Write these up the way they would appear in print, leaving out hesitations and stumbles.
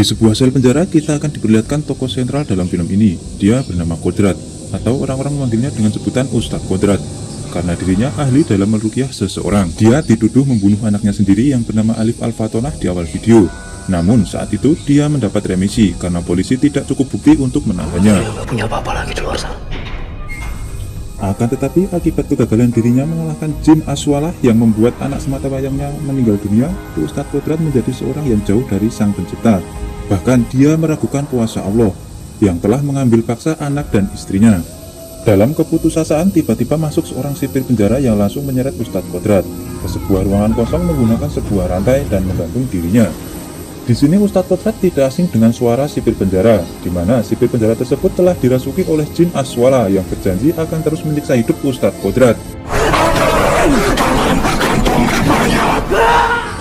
Di sebuah sel penjara, kita akan diperlihatkan tokoh sentral dalam film ini. Dia bernama Kodrat, atau orang-orang memanggilnya dengan sebutan Ustadz Kodrat, karena dirinya ahli dalam meruqyah seseorang. Dia dituduh membunuh anaknya sendiri yang bernama Alif Al-Fatonah di awal video. Namun saat itu dia mendapat remisi karena polisi tidak cukup bukti untuk menahannya. Dia nggak punya apa-apa lagi di luar sana. Akan tetapi akibat kegagalan dirinya mengalahkan jin Aswalah yang membuat anak sematawayangnya meninggal dunia, Ustadz Kodrat menjadi seorang yang jauh dari sang pencipta. Bahkan dia meragukan kuasa Allah yang telah mengambil paksa anak dan istrinya. Dalam keputusasaan, tiba-tiba masuk seorang sipir penjara yang langsung menyeret Ustadz Kodrat ke sebuah ruangan kosong menggunakan sebuah rantai dan menggantung dirinya. Di sini Ustadz Kodrat tidak asing dengan suara sipir penjara, di mana sipir penjara tersebut telah dirasuki oleh jin Aswala yang berjanji akan terus menyiksa hidup Ustadz Kodrat.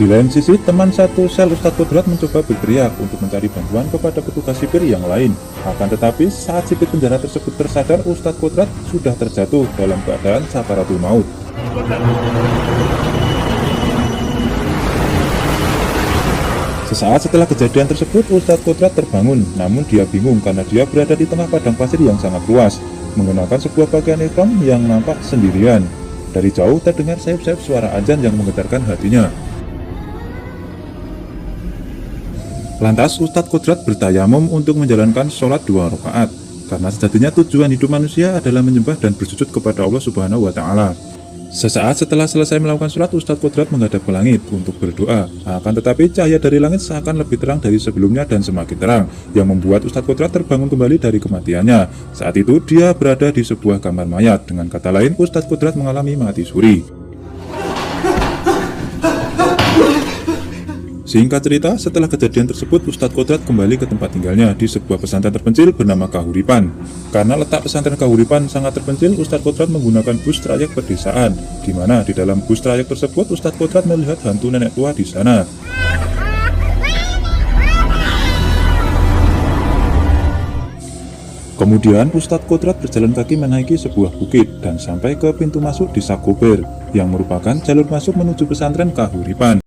Di lain sisi, teman satu sel Ustadz Kodrat mencoba berteriak untuk mencari bantuan kepada petugas sipir yang lain. Akan tetapi, saat sipir penjara tersebut tersadar, Ustadz Kodrat sudah terjatuh dalam keadaan sakaratul maut. Sesaat setelah kejadian tersebut, Ustadz Kodrat terbangun, namun dia bingung karena dia berada di tengah padang pasir yang sangat luas, menggunakan sebuah pakaian ihram yang nampak sendirian. Dari jauh terdengar sayup-sayup suara azan yang menggetarkan hatinya. Lantas Ustadz Kodrat bertayamum untuk menjalankan sholat 2 rakaat, karena sejatinya tujuan hidup manusia adalah menyembah dan bersujud kepada Allah Subhanahu wa Ta'ala. Sesaat setelah selesai melakukan sholat, Ustadz Kodrat menghadap ke langit untuk berdoa. Akan tetapi cahaya dari langit seakan lebih terang dari sebelumnya dan semakin terang, yang membuat Ustadz Kodrat terbangun kembali dari kematiannya. Saat itu dia berada di sebuah kamar mayat. Dengan kata lain, Ustadz Kodrat mengalami mati suri. Singkat cerita, setelah kejadian tersebut, Ustadz Kodrat kembali ke tempat tinggalnya di sebuah pesantren terpencil bernama Kahuripan. Karena letak pesantren Kahuripan sangat terpencil, Ustadz Kodrat menggunakan bus trayek pedesaan, di mana di dalam bus trayek tersebut Ustadz Kodrat melihat hantu nenek tua di sana. Kemudian Ustadz Kodrat berjalan kaki menaiki sebuah bukit dan sampai ke pintu masuk desa Kober, yang merupakan jalur masuk menuju pesantren Kahuripan.